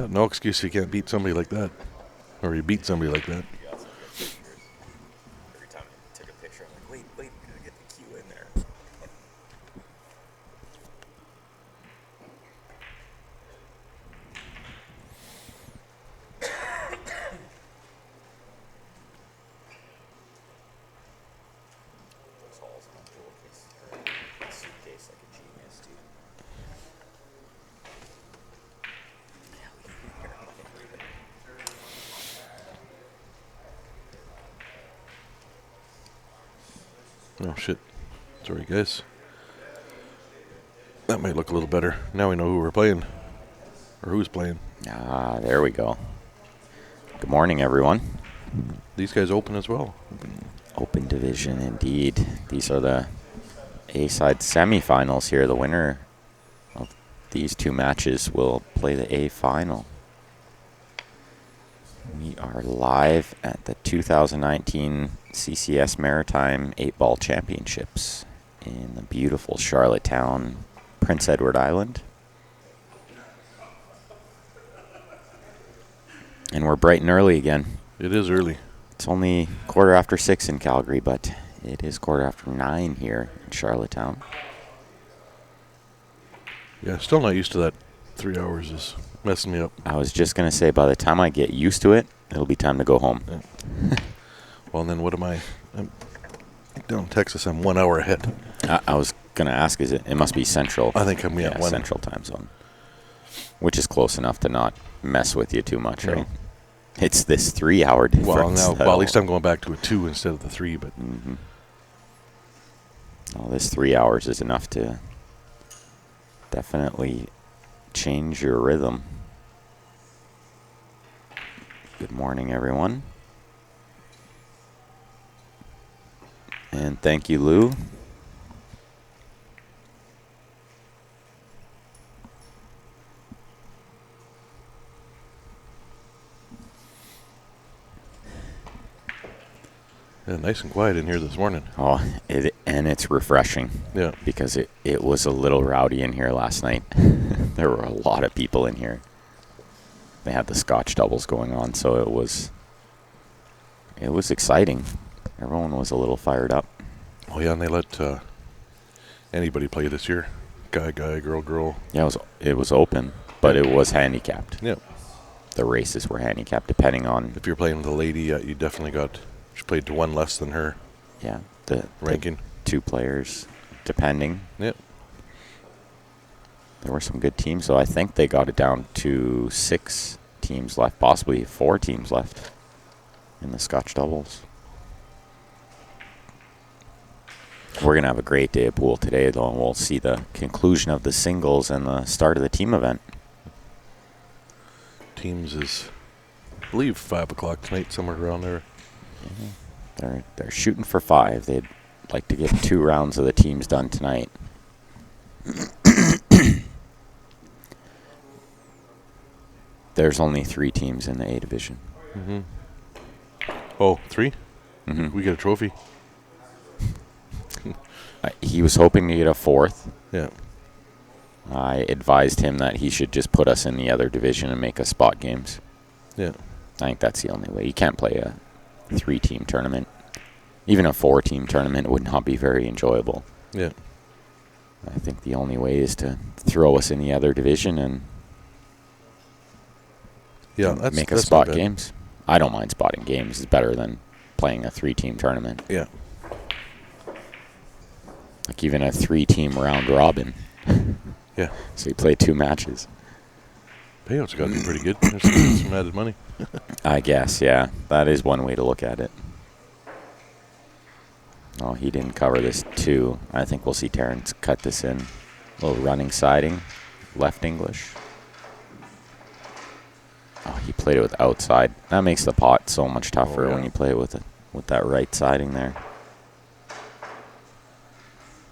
Yeah, no excuse you can't beat somebody like that. Or you beat somebody like that. Every time I took a picture, I'm like, wait, we gotta get the cue in there. Those holes on a pillowcase or a suitcase like a genius, dude. Yeah, we can hear everybody. Oh, shit. Sorry, guys. That might look a little better. Now we know who we're playing. Or who's playing. Ah, there we go. Good morning, everyone. These guys open as well. Open division, indeed. These are the A-side semifinals here. The winner of these two matches will play the A final. We are live at the 2019 CCS Maritime 8-Ball Championships in the beautiful Charlottetown, Prince Edward Island. And we're bright and early again. It is early. It's only 6:15 in Calgary, but it is 9:15 here in Charlottetown. Yeah, still not used to that. 3 hours is messing me up. I was just going to say, by the time I get used to it, it'll be time to go home. Yeah. Well, and then what am I? I'm down in Texas. I'm 1 hour ahead. I was going to ask, it must be Central. I think I'm one. Central time zone, which is close enough to not mess with you too much, right? It's this 3 hour difference. Well, at least I'm going back to a 2 instead of the 3, but... Mm-hmm. Well, this 3 hours is enough to definitely change your rhythm. Good morning, everyone. And thank you, Lou. Yeah, nice and quiet in here this morning. Oh, and it's refreshing. Yeah. Because it was a little rowdy in here last night. There were a lot of people in here. They had the Scotch doubles going on, so it was exciting. Everyone was a little fired up. Oh, yeah, and they let anybody play this year. Guy, girl. Yeah, it was open, but it was handicapped. Yeah. The races were handicapped depending on... If you're playing with a lady, you definitely got... She played to one less than her. Yeah. Ranking. The 2 players, depending. Yep. There were some good teams, so I think they got it down to 6 teams left, possibly 4 teams left in the Scotch doubles. We're going to have a great day of pool today, though, and we'll see the conclusion of the singles and the start of the team event. Teams is, I believe, 5 o'clock tonight, somewhere around there. Mm-hmm. They're shooting for 5. They'd like to get 2 rounds of the teams done tonight. There's only 3 teams in the A division. Mm-hmm. Oh, 3? Mm-hmm. We get a trophy. He was hoping to get a 4th. Yeah. I advised him that he should just put us in the other division and make us spot games. Yeah. I think that's the only way. You can't play a 3-team tournament. Even a 4-team tournament would not be very enjoyable. Yeah. I think the only way is to throw us in the other division and make us spot games. I don't mind spotting games. It's better than playing a 3-team tournament. Yeah. Like even a 3-team round robin. Yeah. So you play 2 matches. Payout's got to be pretty good. There's some added money. I guess, yeah. That is one way to look at it. Oh, he didn't cover this too. I think we'll see Terrence cut this in. A little running siding. Left English. Oh, he played it with outside. That makes the pot so much tougher when you play it with that right siding there.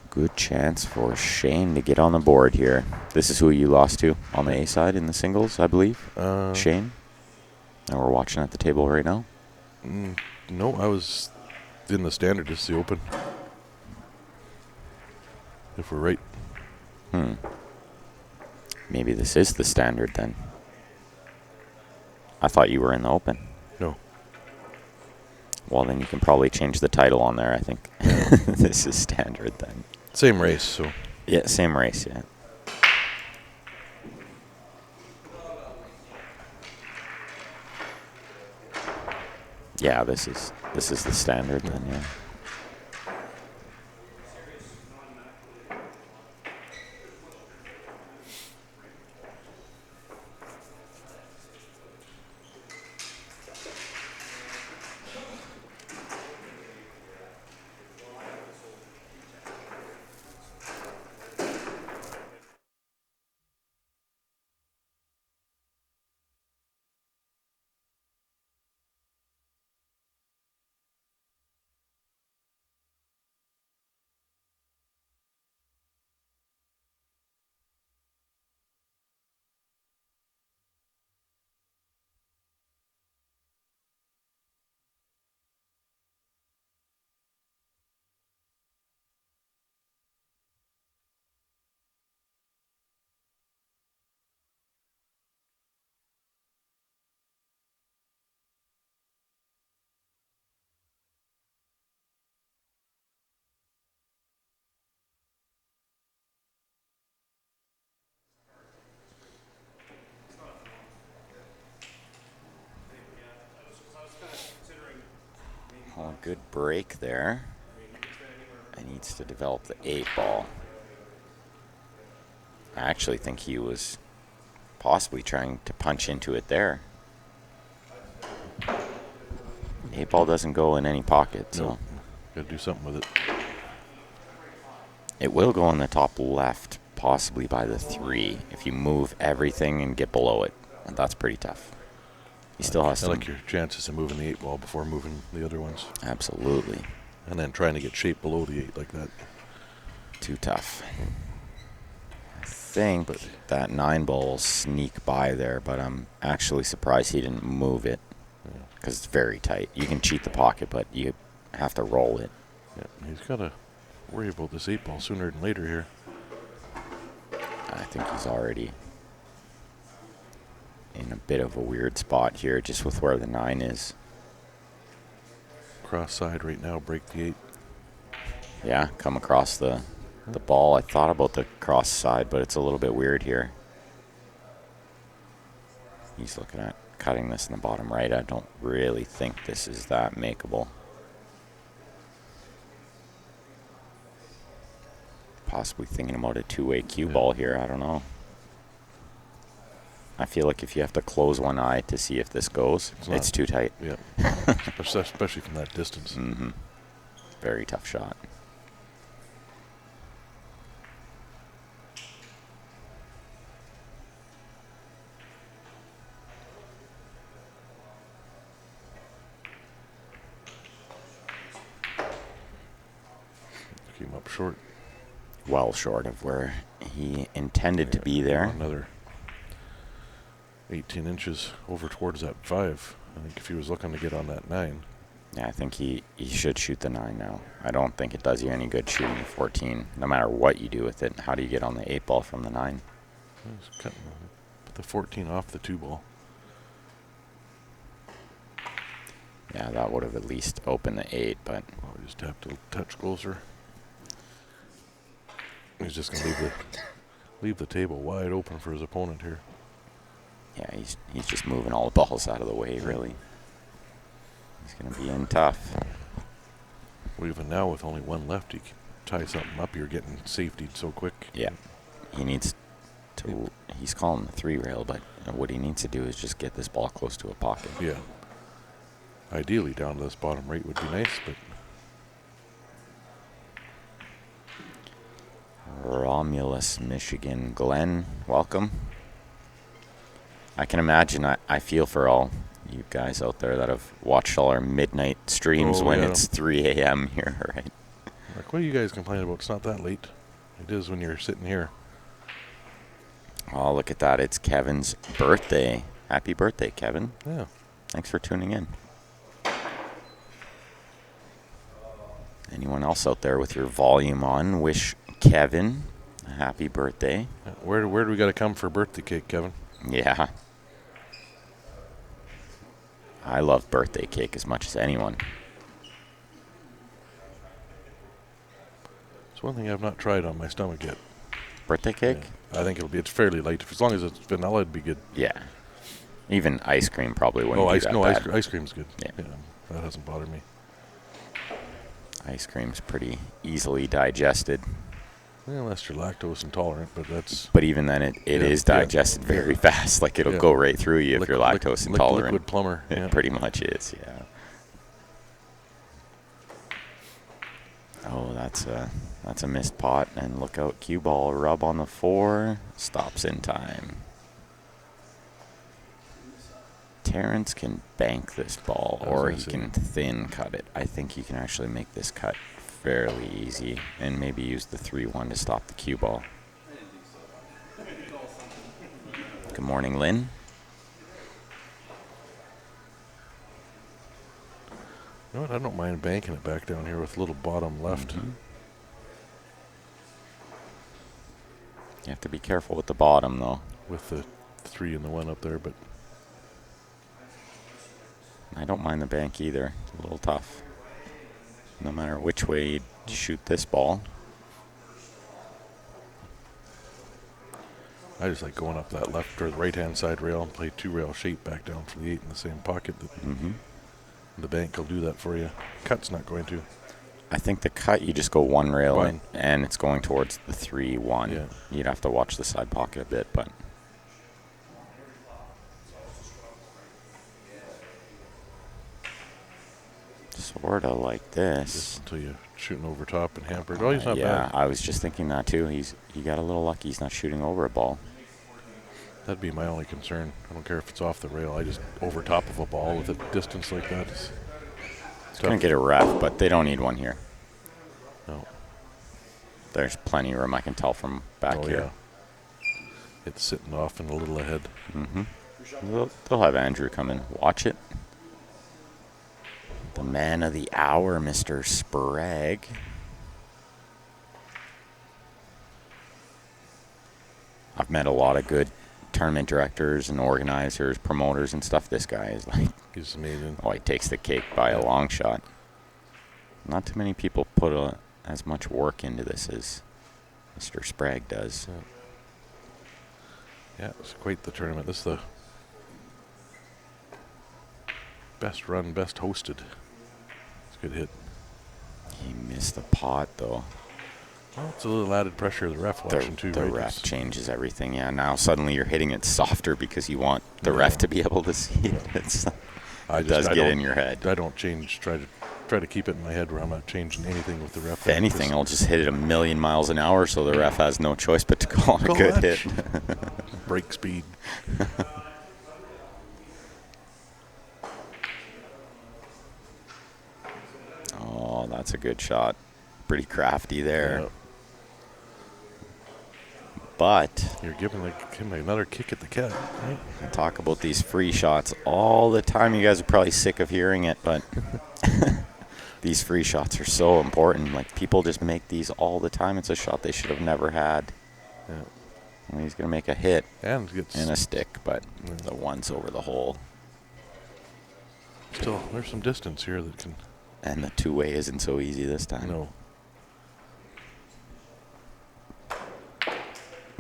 Good chance for Shane to get on the board here. This is who you lost to on the A side in the singles, I believe. Shane. And we're watching at the table right now. No, I was in the standard. It's the open. If we're right. Maybe this is the standard then. I thought you were in the Open. No. Well, then you can probably change the title on there, I think. This is standard then. Same race, so. Yeah, same race, yeah. Yeah, this is the standard then, yeah. Oh, good break there. He needs to develop the 8-ball. I actually think he was possibly trying to punch into it there. 8-ball doesn't go in any pocket, so. No. Gotta do something with it. It will go in the top left, possibly by the 3, if you move everything and get below it. And that's pretty tough. He still has to. I like your chances of moving the 8-ball before moving the other ones. Absolutely. And then trying to get shape below the 8 like that. Too tough. I think that 9-ball will sneak by there, but I'm actually surprised he didn't move it. Because it's very tight. You can cheat the pocket, but you have to roll it. Yeah, he's got to worry about this 8-ball sooner than later here. I think he's already in a bit of a weird spot here, just with where the 9 is. Cross side right now, break the 8. Yeah, come across the ball. I thought about the cross side, but it's a little bit weird here. He's looking at cutting this in the bottom right. I don't really think this is that makeable. Possibly thinking about a two-way cue ball here. I don't know. I feel like if you have to close one eye to see if this goes, it's too tight. Yeah, especially from that distance. Mm-hmm. Very tough shot. Came up short. Well short of where he intended to be there. Another 18 inches over towards that 5. I think if he was looking to get on that 9. Yeah, I think he should shoot the 9 now. I don't think it does you any good shooting the 14, no matter what you do with it. How do you get on the 8-ball from the 9? Put the 14 off the 2-ball. Yeah, that would have at least opened the 8, but. Oh, he just tapped a touch closer. He's just going to leave the table wide open for his opponent here. Yeah, he's just moving all the balls out of the way, really. He's going to be in tough. Well, even now with only 1 left, you can tie something up. You're getting safety so quick. Yeah, he needs to. He's calling the 3-rail, but what he needs to do is just get this ball close to a pocket. Yeah. Ideally, down to this bottom right would be nice, but. Romulus, Michigan. Glenn, welcome. I can imagine, I feel for all you guys out there that have watched all our midnight streams when it's 3 a.m. here, right? Like, what are you guys complaining about? It's not that late. It is when you're sitting here. Oh, look at that. It's Kevin's birthday. Happy birthday, Kevin. Yeah. Thanks for tuning in. Anyone else out there with your volume on, wish Kevin a happy birthday. Where do we got to come for birthday cake, Kevin? Yeah. I love birthday cake as much as anyone. It's one thing I've not tried on my stomach yet. Birthday cake? Yeah. I think it's fairly light. As long as it's vanilla, it'd be good. Yeah. Even ice cream probably wouldn't be that bad. Ice cream's good. Yeah. That hasn't bothered me. Ice cream's pretty easily digested. Yeah, unless you're lactose intolerant, but that's... But even then, it is digested very fast. Like, it'll go right through you if you're lactose intolerant. Liquid plumber. It pretty much is, yeah. Oh, that's a missed pot. And look out, cue ball, rub on the 4. Stops in time. Terrence can bank this ball, or he can thin cut it. I think he can actually make this cut fairly easy and maybe use the 3-1 to stop the cue ball. Good morning, Lynn. You know what? I don't mind banking it back down here with a little bottom left. Mm-hmm. You have to be careful with the bottom, though. With the 3 and the 1 up there, but... I don't mind the bank either. It's a little tough. No matter which way you shoot this ball. I just like going up that left or the right-hand side rail and play 2-rail shape back down for the 8 in the same pocket. The bank will do that for you. Cut's not going to. I think the cut, you just go 1 rail in, and it's going towards the 3-1. Yeah. You'd have to watch the side pocket a bit, but... Sort of like this. Just until you're shooting over top and hampered. Oh, he's not bad. Yeah, I was just thinking that too. He got a little lucky. He's not shooting over a ball. That'd be my only concern. I don't care if it's off the rail. I just over top of a ball with a distance like that. It's going to get a ref, but they don't need one here. No. There's plenty of room, I can tell from back here. Yeah. It's sitting off and a little ahead. They'll have Andrew come in. Watch it. The man of the hour, Mr. Sprague. I've met a lot of good tournament directors and organizers, promoters and stuff. This guy is like... He's amazing. Oh, he takes the cake by a long shot. Not too many people put as much work into this as Mr. Sprague does. Yeah, it's quite the tournament. This is the best run, best hosted. It's a good hit. He missed the pot, though. Well, it's a little added pressure of the ref watching, too. The ref changes everything, yeah. Now suddenly you're hitting it softer because you want the ref to be able to see it. It does get in your head. I don't change, try to keep it in my head where I'm not changing anything with the ref. If anything, I'll just hit it 1,000,000 miles an hour so the ref has no choice but to call it a good hit. Break speed. Oh, that's a good shot. Pretty crafty there. Yeah. But you're giving him another kick at the cat, right? I talk about these free shots all the time. You guys are probably sick of hearing it, but these free shots are so important. Like, people just make these all the time. It's a shot they should have never had. Yeah. And he's going to make a hit and a stick, but the one's over the hole. Still, there's some distance here that can... And the two-way isn't so easy this time. No.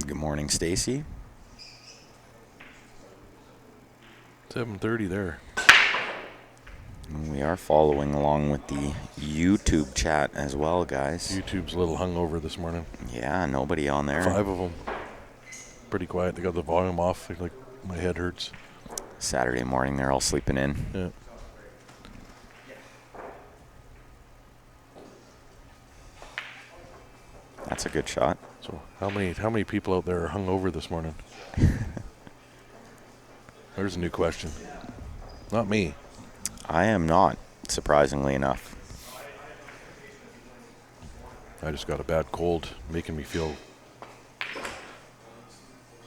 Good morning, Stacy. 7:30 there. We are following along with the YouTube chat as well, guys. YouTube's a little hungover this morning. Yeah, nobody on there. 5 of them. Pretty quiet. They got the volume off. Like my head hurts. Saturday morning, they're all sleeping in. Yeah. That's a good shot. So how many people out there are hungover this morning? There's a new question. Not me. I am not, surprisingly enough. I just got a bad cold, making me feel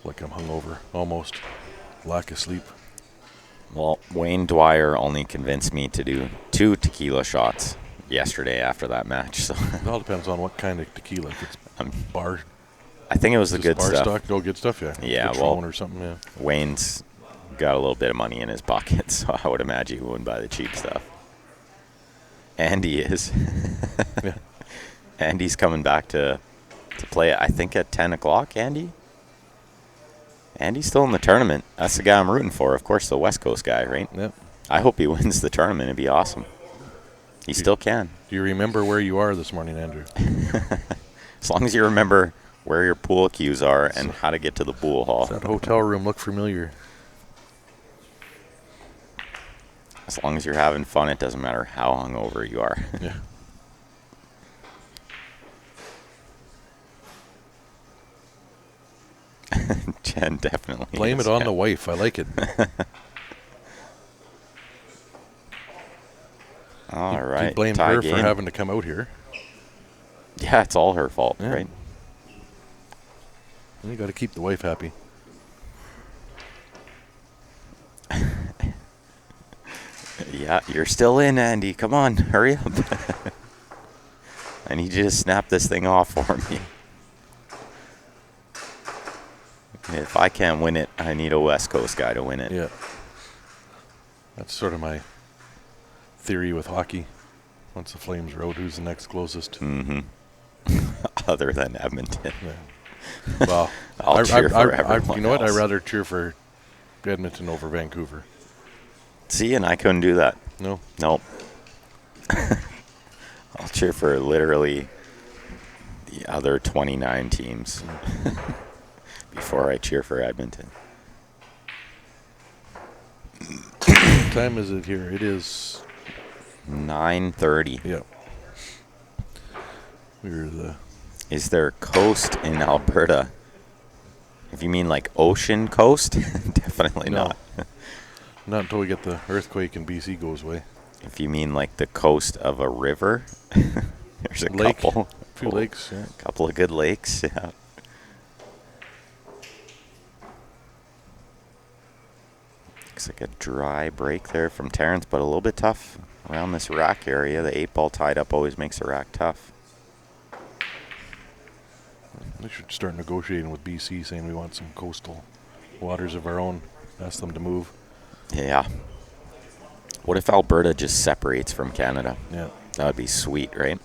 like I'm hungover, almost. Lack of sleep. Well, Wayne Dwyer only convinced me to do 2 tequila shots yesterday after that match. So it all depends on what kind of tequila. If it's bar, I think it was the good bar stuff. Stock, good stuff, yeah. Yeah, Patron or something, yeah. Wayne's got a little bit of money in his pocket, so I would imagine he wouldn't buy the cheap stuff. Andy is. Yeah. Andy's coming back to play, I think, at 10 o'clock, Andy? Andy's still in the tournament. That's the guy I'm rooting for. Of course, the West Coast guy, right? Yep. I hope he wins the tournament. It'd be awesome. He still can. Do you remember where you are this morning, Andrew? As long as you remember where your pool cues are and how to get to the pool hall. Does that hotel room look familiar? As long as you're having fun, it doesn't matter how hungover you are. Yeah. Jen definitely Blame is, it on yeah. the wife. I like it. All You right. blame tie her game. for having to come out here. Yeah, it's all her fault, Yeah. right? And you got to keep the wife happy. Yeah, you're still in, Andy. Come on, hurry up. I need you to snap this thing off for me. If I can't win it, I need a West Coast guy to win it. Yeah. That's sort of my theory with hockey. Once the Flames are out, who's the next closest? Mm-hmm. Other than Edmonton. Yeah. Well, I'll cheer for everyone you know what? else. I'd rather cheer for Edmonton over Vancouver. See, and I couldn't do that. No? Nope. I'll cheer for literally the other 29 teams before I cheer for Edmonton. What time is it here? It is 9:30. Yeah. We're the Is there coast in Alberta? If you mean like ocean coast, definitely No. not. not until we get the earthquake in BC goes away. If you mean like the coast of a river, there's a Lake. couple. A few lakes. Yeah. Couple of good lakes. Yeah. Looks like a dry break there from Terrence, but a little bit tough around this rack area. The 8-ball tied up always makes a rack tough. We should start negotiating with BC, saying we want some coastal waters of our own. Ask them to move. Yeah. What if Alberta just separates from Canada? Yeah. That would be sweet, right?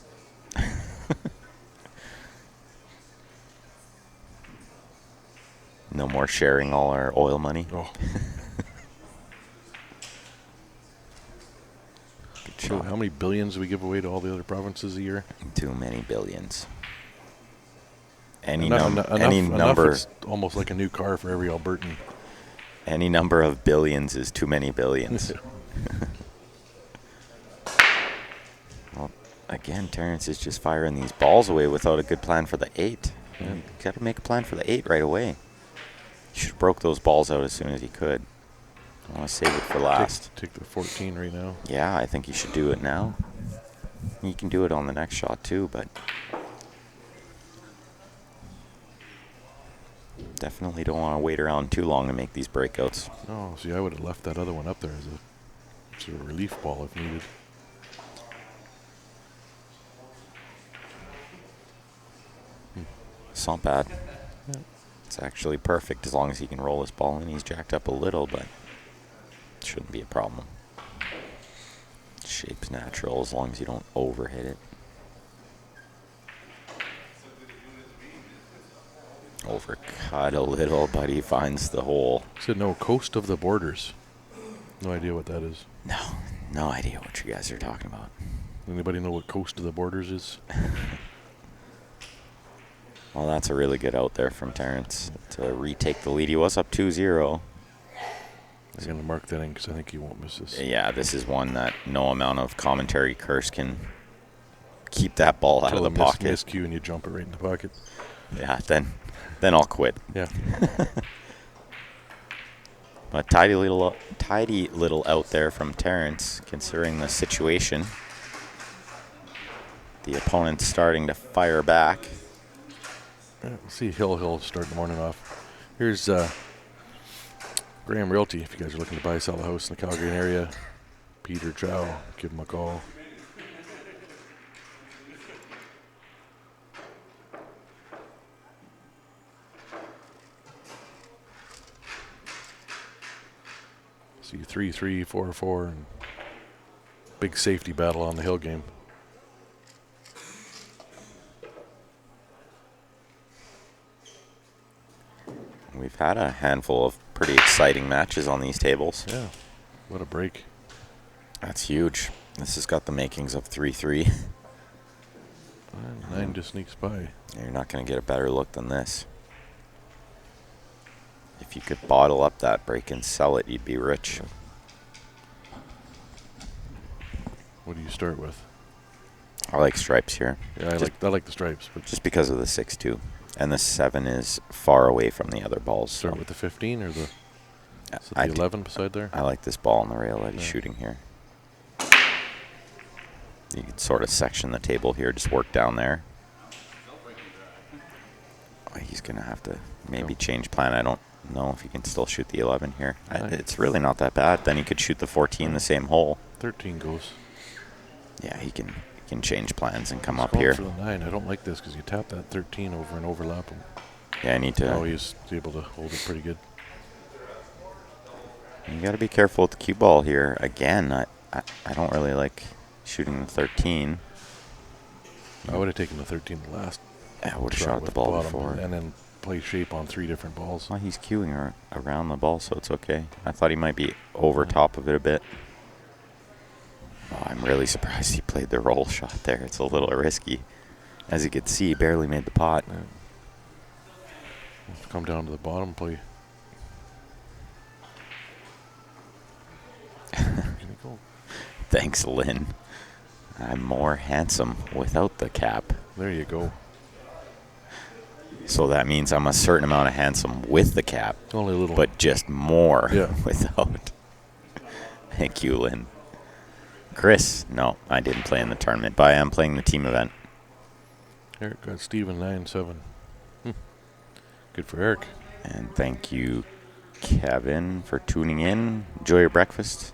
No more sharing all our oil money. Oh. Good So shot. how many billions do we give away to all the other provinces a year? Too many billions. Any Enough, number, it's almost like a new car for every Albertan. any number of billions is too many billions. Well, again, Terrence is just firing these balls away without a good plan for the 8. Yeah. You got to make a plan for the 8 right away. You should have broke those balls out as soon as he could. I want to save it for last. Take the 14 right now. Yeah, I think you should do it now. You can do it on the next shot too, but definitely don't want to wait around too long to make these breakouts. Oh, see, I would have left that other one up there as a sort of relief ball if needed. It's not bad. Yeah. It's actually perfect as long as he can roll his ball in. He's jacked up a little, but it shouldn't be a problem. Shape's natural as long as you don't overhit it. Overcut a little, but he finds the hole. Said no, coast of the borders. No idea what that is. No idea what you guys are talking about. Anybody know what coast of the borders is? Well, that's a really good out there from Terrence to retake the lead. He was up 2-0. I'm going to mark that in because I think he won't miss this. Yeah, this is one that no amount of commentary curse can keep that ball out of the pocket. Miscue and you jump it right in the pocket. Yeah, then I'll quit. Yeah. But tidy little out there from Terrence, considering the situation. The opponent's starting to fire back. We'll see Hill start the morning off. Here's Graham Realty. If you guys are looking to buy, sell a house in the Calgary area, Peter Chow, give him a call. See 3-3, 4-4, and big safety battle on the hill game. We've had a handful of pretty exciting matches on these tables. Yeah, what a break. That's huge. This has got the makings of 3-3. 9 just sneaks by. You're not going to get a better look than this. If you could bottle up that break and sell it, you'd be rich. What do you start with? I like stripes here. Yeah, I like the stripes, but Just because of the 6-2. And the 7 is far away from the other balls. start So with the 15 or the, I the do- 11 beside there. I like this ball on the rail that he's Yeah. shooting here. You could sort of section the table here, just work down there. He's going to have to maybe change plan. I don't know if he can still shoot the 11 here. Nice. It's really not that bad. Then he could shoot the 14 the same hole. 13 goes. Yeah, he can change plans and come He's up going here. for the 9. I don't like this because you tap that 13 over and overlap him. Yeah, I need to. Oh, he's able to hold it pretty good. You got to be careful with the cue ball here. Again, I don't really like shooting the 13. I would have taken the 13 the last. I would have shot shot the with ball bottom before. and then play shape on 3 different balls. Well, he's cueing around the ball, so it's okay. I thought he might be over top of it a bit. Oh, I'm really surprised he played the roll shot there. It's a little risky. As you can see, he barely made the pot. Yeah. Come down to the bottom, play. There you go. Thanks, Lynn. I'm more handsome without the cap. There you go. So that means I'm a certain amount of handsome with the cap, Only a little. but just more Yeah. without. Thank you, Lynn. Chris, no, I didn't play in the tournament, but I am playing the team event. Eric got Steven 9-7. Good for Eric. And thank you, Kevin, for tuning in. Enjoy your breakfast.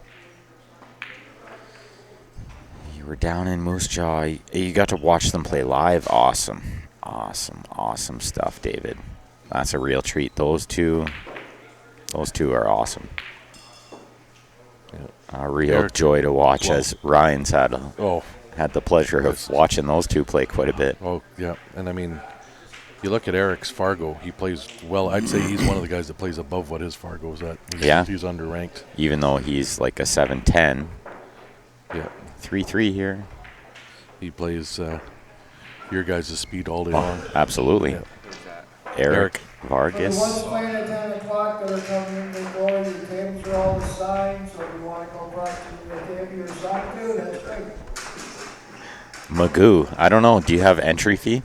You were down in Moose Jaw. You got to watch them play live. Awesome. Awesome stuff, David. That's a real treat. Those two are awesome. Yeah. A real Eric, joy to watch, well- as Ryan's had Oh, the pleasure of watching those two play quite a bit. oh, yeah. And I mean, you look at Eric's Fargo. He plays well. I'd say he's one of the guys that plays above what his Fargo's at. He's underranked. Even though he's like a 7-10. Yeah. 3-3 here. He plays your guys' speed all day long. Absolutely. Yeah. Eric For Vargas. the ones playing at 10 o'clock that are coming in the door, your tables are all assigned, so if you want to go across to the table you're assigned to, that's great. Magoo. I don't know. Do you have entry fee?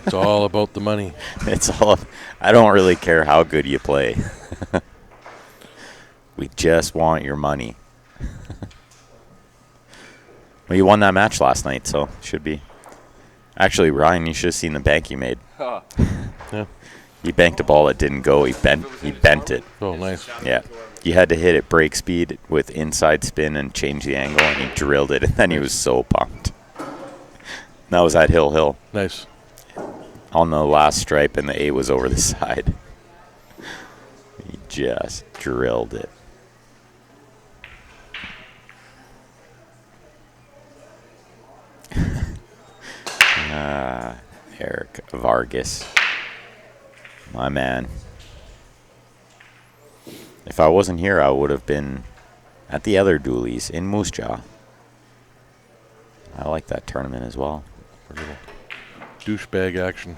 It's all about the money. It's all. I don't really care how good you play. We just want your money. Well, you won that match last night, so should be. Actually, Ryan, you should have seen the bank you made. Yeah. You banked a ball that didn't go. He bent it. Oh, nice. Yeah. You had to hit it break speed with inside spin and change the angle, and he drilled it, and then he was so pumped. That was at Hill. Nice. On the last stripe, and the 8 was over the side. He just drilled it. Eric Vargas. My man. If I wasn't here, I would have been at the other dualies in Moose Jaw. I like that tournament as well. A little douchebag action.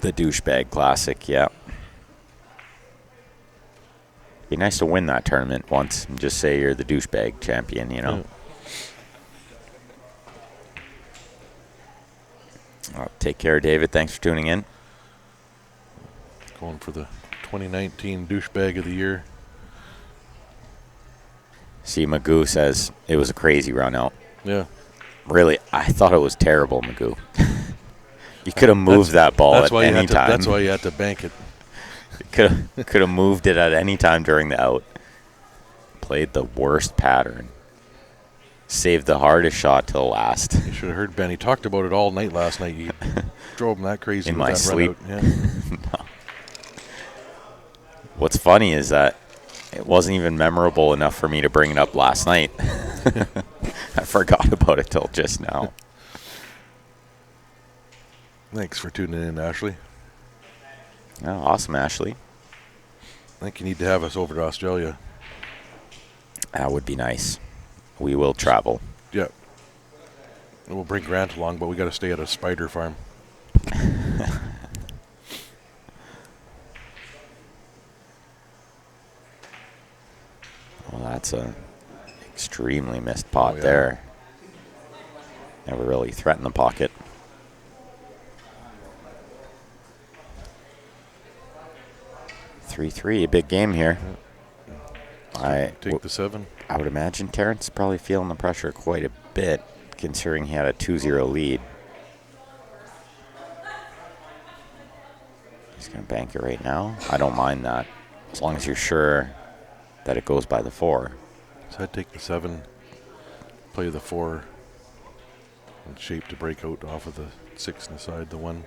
The Douchebag Classic, yeah. Be nice to win that tournament once and just say you're the douchebag champion, you know? Well, take care, David. Thanks for tuning in. Going for the 2019 douchebag of the year. See, Magoo says it was a crazy run out. Yeah. Really, I thought it was terrible, Magoo. You could have moved that ball at any time. That's why you had to bank it. Could have moved it at any time during the out. Played the worst pattern. Saved the hardest shot till last. You should have heard Ben. He talked about it all night last night. He drove him that crazy In with my that sleep. run out. Yeah. What's funny is that It wasn't even memorable enough for me to bring it up last night. I forgot about it till just now. Thanks for tuning in, Ashley. Oh, awesome, Ashley. I think you need to have us over to Australia. That would be nice. We will travel. Yeah. We'll bring Grant along, but we got to stay at a spider farm. Well, that's a extremely missed pot yeah. there. Never really threatened the pocket. Three, a big game here. Yeah. Take the 7. I would imagine Terrence is probably feeling the pressure quite a bit, considering he had a 2-0 lead. He's going to bank it right now. I don't mind that, as long as you're sure that it goes by the 4. So I'd take the 7, play the 4, and shape to break out off of the 6 on the side. The 1,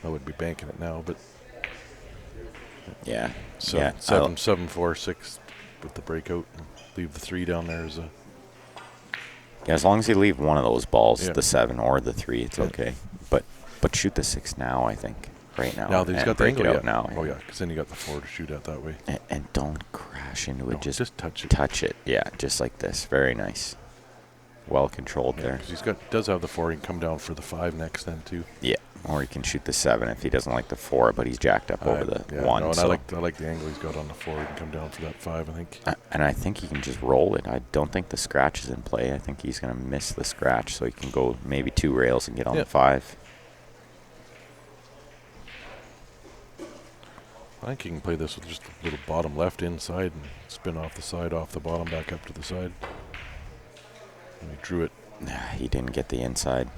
I would be banking it now, but Yeah. so yeah. 7, 4, 6 with the breakout. And leave the 3 down there as a. Yeah, as long as you leave one of those balls, Yeah. the 7 or the 3, it's Yeah. okay. But shoot the 6 now, I think. Right now. Now that he's and got the break angle it out yeah. now. Oh yeah, because then you got the 4 to shoot at that way. And don't crash into it. No, just touch it. Touch it. Yeah, just like this. Very nice. Well controlled Yeah, there. because does have the 4. He can come down for the 5 next then too. Yeah. Or he can shoot the 7 if he doesn't like the 4, but he's jacked up over the 1. No, and so. I like the angle he's got on the 4. He can come down for that 5, I think. And I think he can just roll it. I don't think the scratch is in play. I think he's going to miss the scratch, so he can go maybe 2 rails and get on the 5. I think he can play this with just a little bottom left inside and spin off the side, off the bottom, back up to the side. And he drew it. He didn't get the inside.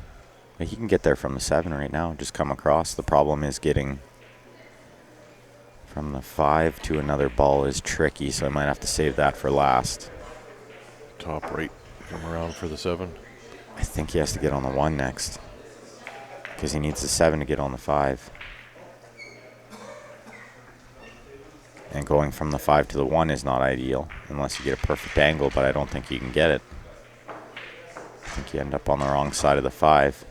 But he can get there from the 7 right now. Just come across. The problem is getting from the 5 to another ball is tricky, so I might have to save that for last. Top right, come around for the 7. I think he has to get on the 1 next, because he needs the 7 to get on the 5. And going from the 5 to the 1 is not ideal, unless you get a perfect angle, but I don't think you can get it. I think you end up on the wrong side of the 5.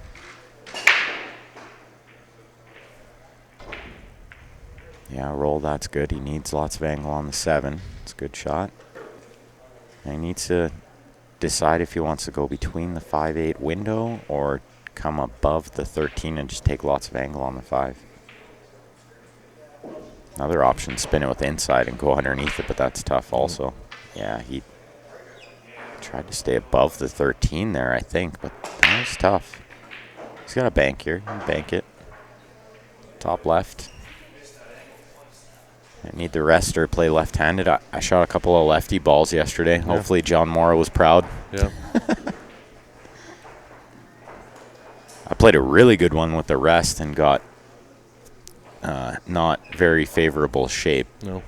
Yeah, roll, that's good. He needs lots of angle on the 7. It's a good shot. And he needs to decide if he wants to go between the 5-8 window or come above the 13 and just take lots of angle on the 5. Another option, spin it with inside and go underneath it, but that's tough also. Yeah, he tried to stay above the 13 there, I think, but that was tough. He's got a bank here. He'll bank it. Top left. I need the rest or play left-handed. I shot a couple of lefty balls yesterday. Yeah. Hopefully John Morrow was proud. Yeah. I played a really good one with the rest and got not very favorable shape. No.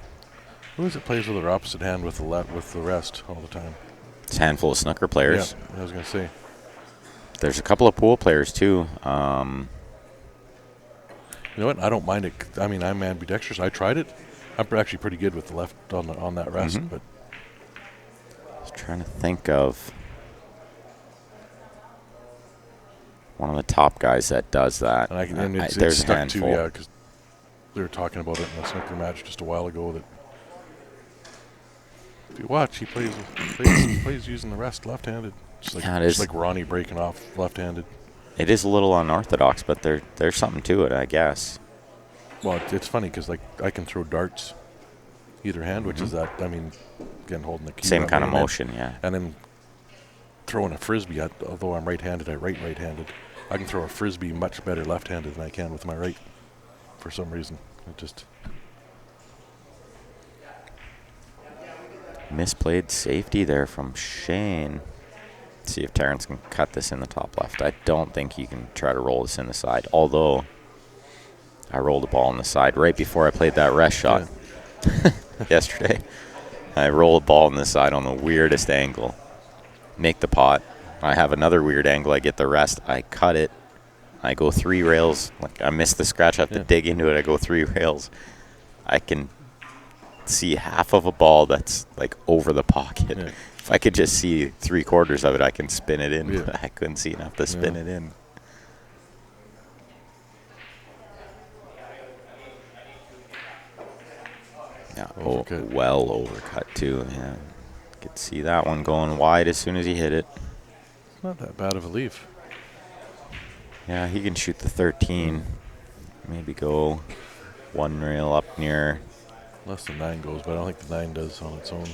Who is it plays with their opposite hand with the rest all the time? It's a handful of snooker players. Yeah, I was going to say. There's a couple of pool players too. You know what? I don't mind it. I mean, I'm ambidextrous. I tried it. I'm actually pretty good with the left on that rest. But I was trying to think of one of the top guys that does that. And it's there's stuck a handful. too, yeah, because they were talking about it in a snooker match just a while ago. That if you watch, he plays using the rest left-handed. Just like Ronnie breaking off left-handed. It is a little unorthodox, but there's something to it, I guess. Well, it's funny because like I can throw darts either hand, which is that. I mean, again, holding the key. Same kind of motion, yeah. And then throwing a frisbee. Although I'm right-handed, I right-handed. I can throw a frisbee much better left-handed than I can with my right. For some reason, it just misplayed safety there from Shane. Let's see if Terrence can cut this in the top left. I don't think he can try to roll this in the side, although I rolled the ball on the side right before I played that rest shot yesterday. I roll a ball on the side on the weirdest angle, make the pot. I have another weird angle. I get the rest. I cut it. I go 3 rails. Like I missed the scratch. I have to dig into it. I go 3 rails. I can see half of a ball that's like over the pocket. Yeah. If I could just see 3/4 of it, I can spin it in. Yeah. I couldn't see enough to spin it in. Yeah, Overcut. well overcut too. Yeah, could see that one going wide as soon as he hit it. It's not that bad of a leaf. Yeah, he can shoot the 13. Maybe go one rail up near. Less than 9 goes, but I don't think the 9 does on its own.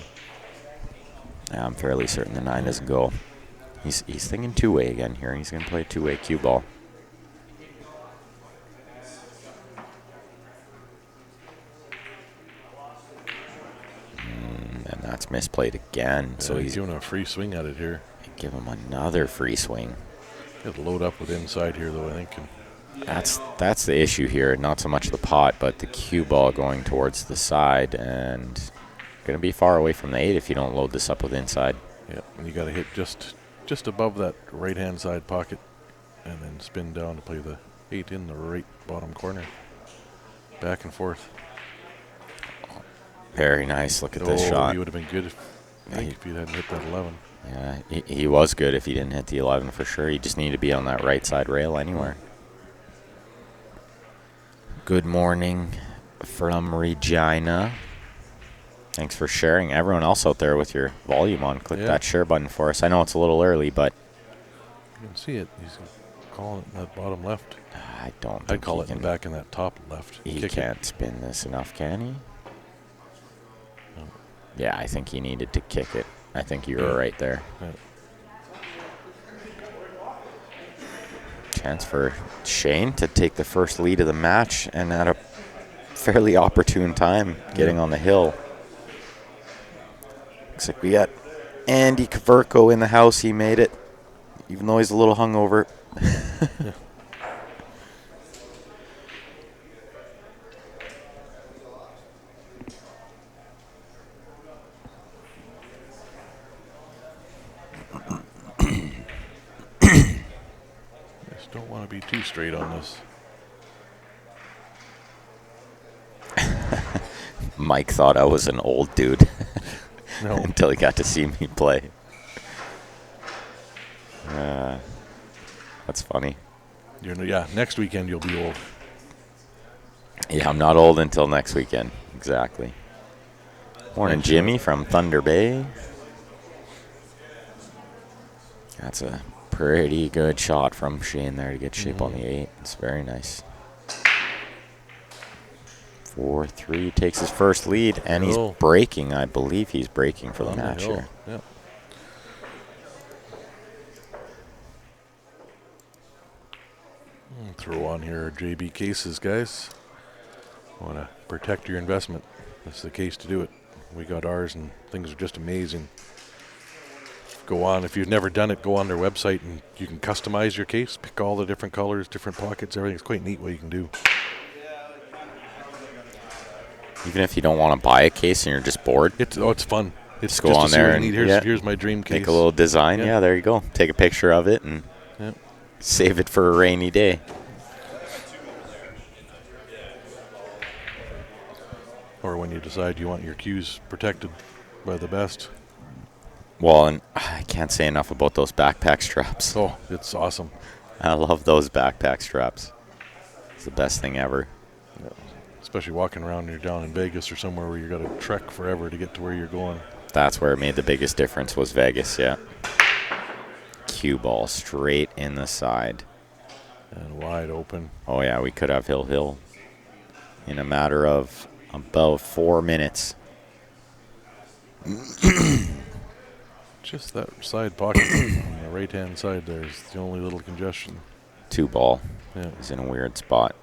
Yeah, I'm fairly certain the 9 doesn't go. He's thinking two-way again here. He's going to play a two-way cue ball. And that's misplayed again. Yeah, So he's he's doing a free swing at it here. give him another free swing. Got to load up with inside here, though, I think. And That's the issue here. Not so much the pot, but the cue ball going towards the side and going to be far away from the 8 if you don't load this up with inside. yeah, and you got to hit just above that right-hand side pocket and then spin down to play the 8 in the right bottom corner. Back and forth. Very nice. Look at this shot. He would have been good if he hadn't hit that 11. Yeah, he was good if he didn't hit the 11 for sure. He just needed to be on that right side rail anywhere. Good morning from Regina. Thanks for sharing. Everyone else out there with your volume on, click that share button for us. I know it's a little early, but You can see it. He's calling it in that bottom left. I don't think I'd call he it back in that top left. He Kick can't spin this enough, can he? No. Yeah, I think he needed to kick it. I think you were right there. Yeah. Chance for Shane to take the first lead of the match, and at a fairly opportune time, getting on the hill. Looks like we got Andy Kverko in the house. He made it, even though he's a little hungover. Yeah. Just don't want to be too straight on this. Mike thought I was an old dude No. until he got to see me play. That's funny. Next weekend you'll be old. Yeah, I'm not old until next weekend. Exactly. Morning, Jimmy from Thunder Bay. That's a pretty good shot from Shane there to get shape on the 8. It's very nice. 4-3 takes his first lead, and he's breaking. I believe he's breaking for the match here. Yeah. Throw on here JB cases, guys. Want to protect your investment. That's the case to do it. We got ours, and things are just amazing. Go on. If you've never done it, go on their website, and you can customize your case. Pick all the different colors, different pockets, everything. It's quite neat what you can do. Even if you don't want to buy a case and you're just bored, It's fun. It's just go on there and here's my dream case. make a little design. Yeah, there you go. Take a picture of it and save it for a rainy day. Or when you decide you want your cues protected by the best. Well, and I can't say enough about those backpack straps. Oh, it's awesome. I love those backpack straps. It's the best thing ever. Yeah. Especially walking around, you're down in Vegas or somewhere where you got to trek forever to get to where you're going. That's where it made the biggest difference, was Vegas, yeah. Cue ball straight in the side. And wide open. Oh, yeah, we could have hill in a matter of about 4 minutes. Just that side pocket on the right-hand side there is the only little congestion. 2 ball. Yeah. He's in a weird spot.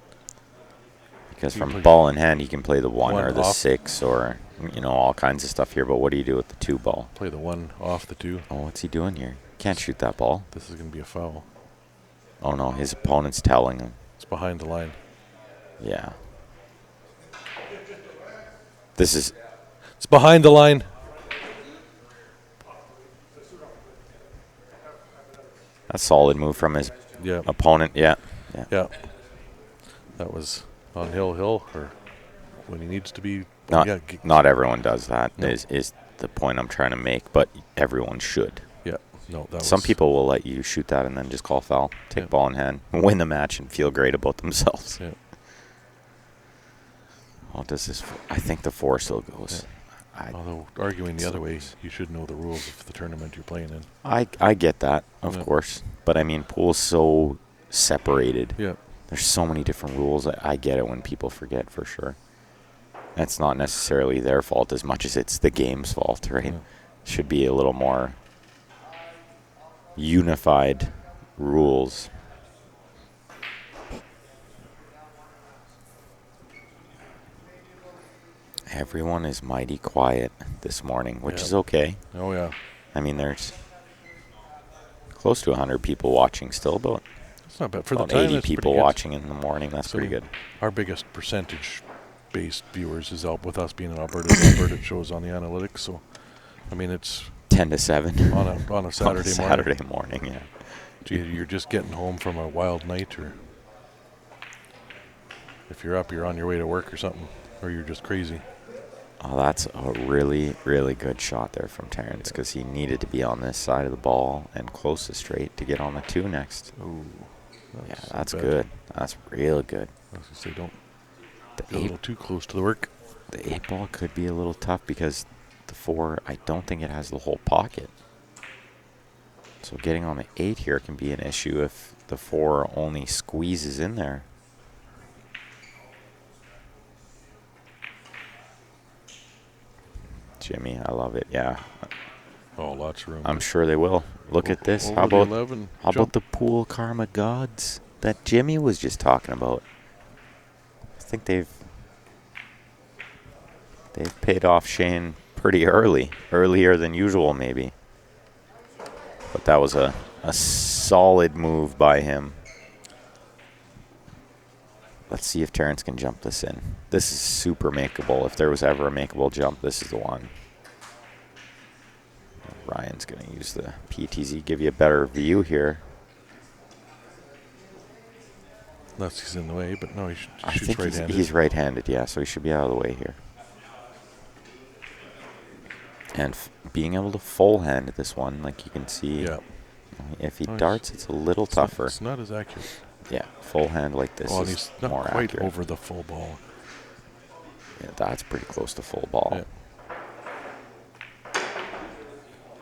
Because You from play ball in hand, you can play the 1 one or the off. 6 or, all kinds of stuff here. But what do you do with the 2 ball? Play the 1 off the 2. Oh, what's he doing here? Can't shoot that ball. This is going to be a foul. Oh, no, his opponent's telling him. It's behind the line. Yeah. This is... It's behind the line. a solid move from his Yeah. opponent. Yeah. Yeah. That was on hill or when he needs to be. Not Yeah, not everyone does that. No. Is the point I'm trying to make, but everyone should. yeah. No, that Some was, people will let you shoot that and then just call foul, take Yeah. ball in hand, win the match, and feel great about themselves. Yeah. Well, does this? I think the 4 still goes. Although arguing the So other way, close. you should know the rules of the tournament you're playing in. I get that, of Yeah. course, but I mean, pool's so separated. Yeah. There's so many different rules. I get it when people forget, for sure. That's not necessarily their fault as much as it's the game's fault, right? Yeah. Should be a little more unified rules. Everyone is mighty quiet this morning, which Yeah. is okay. Oh yeah. I mean, there's close to 100 people watching still, but It's not bad for the about time. 80 That's pretty people good. watching in the morning. That's So pretty good. Our biggest percentage-based viewers is out with us being in Alberta. Alberta shows on the analytics, so I mean it's 10 to 7 on a Saturday on a morning. Saturday morning, yeah. Gee, you're just getting home from a wild night, or if you're up, you're on your way to work or something, or you're just crazy. Oh, that's a really, really good shot there from Terrence, because he needed to be on this side of the ball and close to straight to get on the 2 next. Ooh, Yeah, that's good. That's real good. I was gonna say, don't The get a little too close to the work. The 8 ball could be a little tough because the 4, I don't think it has the whole pocket. So getting on the 8 here can be an issue if the 4 only squeezes in there. Jimmy, I love it. Yeah, Oh, lots of room. I'm sure they will. Look at this. Over How the about 11, how jump. about the pool karma gods that Jimmy was just talking about? I think they've paid off Shane pretty earlier than usual maybe. But that was a solid move by him. Let's see if Terrence can jump this in. This is super makeable. If there was ever a makeable jump, this is the one. Ryan's going to use the PTZ, give you a better view here. Unless he's in the way, but no, he I shoots think right-handed. he's right-handed, yeah, so he should be out of the way here. And being able to full-hand this one, like you can see, Yeah. if he Nice. darts, it's a little It's not- tougher. It's not as accurate. Yeah, full-hand like this Well, and is he's not more quite accurate. over the full ball. Yeah, that's pretty close to full ball. Yeah.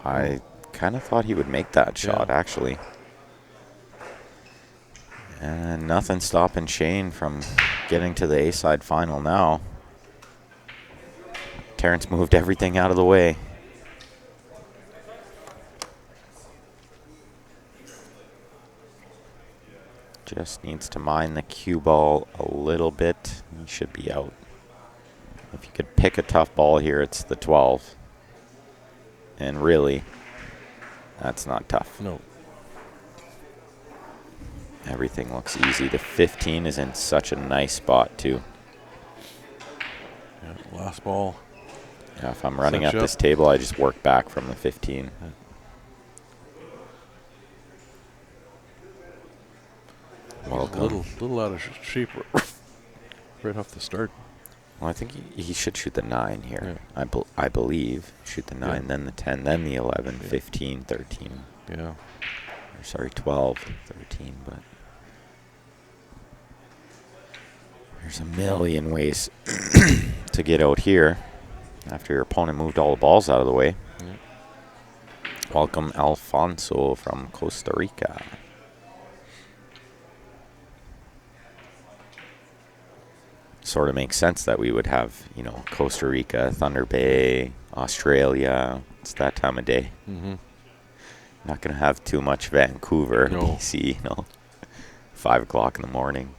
I kind of thought he would make that shot, Yeah. actually. And nothing stopping Shane from getting to the A-side final now. Terrence moved everything out of the way. Just needs to mine the cue ball a little bit. He should be out. If you could pick a tough ball here, it's the 12. And really, that's not tough. No. Everything looks easy. The 15 is in such a nice spot, too. Yeah, last ball. Yeah, if I'm running Set up you this up. table, I just work back from the 15. Welcome. Little out of shape right off the start. Well, I think he should shoot the 9 here. Yeah. I believe. Shoot the 9, Yeah. then the 10, then the 11, Yeah. 15, 13. Yeah. Or sorry, 12, 13, but there's a million ways to get out here after your opponent moved all the balls out of the way. Yeah. Welcome, Alfonso from Costa Rica. Sort of makes sense that we would have, Costa Rica, Thunder Bay, Australia. It's that time of day. Mm-hmm. Not going to have too much Vancouver, No. BC, 5 o'clock in the morning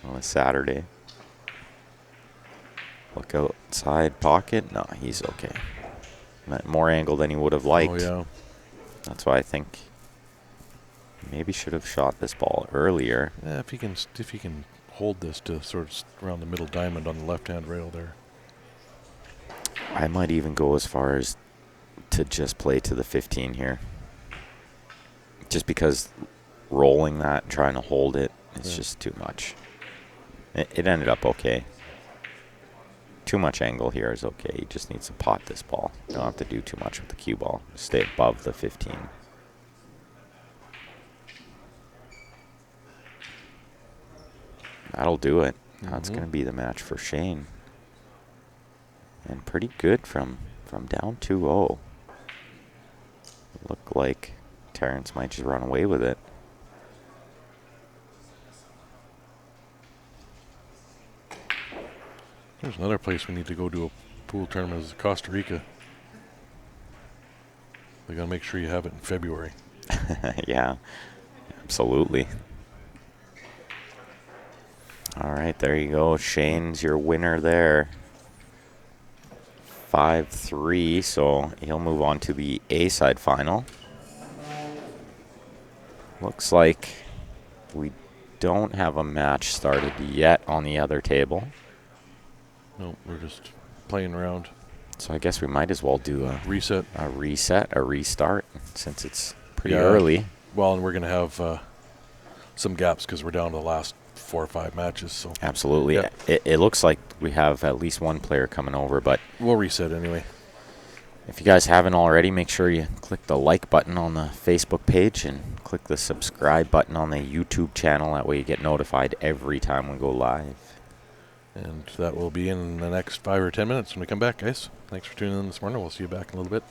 on a Saturday. Look outside pocket. No, he's okay. More angle than he would have liked. Oh, yeah. That's why I think maybe should have shot this ball earlier. Yeah, if he can hold this to sort of around the middle diamond on the left-hand rail there. I might even go as far as to just play to the 15 here. Just because rolling that and trying to hold it is Yeah. just too much. It ended up okay. Too much angle here is okay. He just needs to pot this ball. You don't have to do too much with the cue ball. Stay above the 15. That'll do it. That's going to be the match for Shane. And pretty good from down 2-0. Look like Terrence might just run away with it. There's another place we need to go to a pool tournament is Costa Rica. They got to make sure you have it in February. Yeah, absolutely. All right, there you go. Shane's your winner there. 5-3, so he'll move on to the A-side final. Looks like we don't have a match started yet on the other table. No, we're just playing around. So I guess we might as well do a Reset. a restart, since it's pretty early. Well, and we're going to have some gaps because we're down to the last 4 or 5 matches. So Absolutely. Yep. It looks like we have at least one player coming over, but we'll reset anyway. if you guys haven't already, make sure you click the like button on the Facebook page and click the subscribe button on the YouTube channel. That way you get notified every time we go live. And that will be in the next 5 or 10 minutes when we come back, guys. Thanks for tuning in this morning. We'll see you back in a little bit.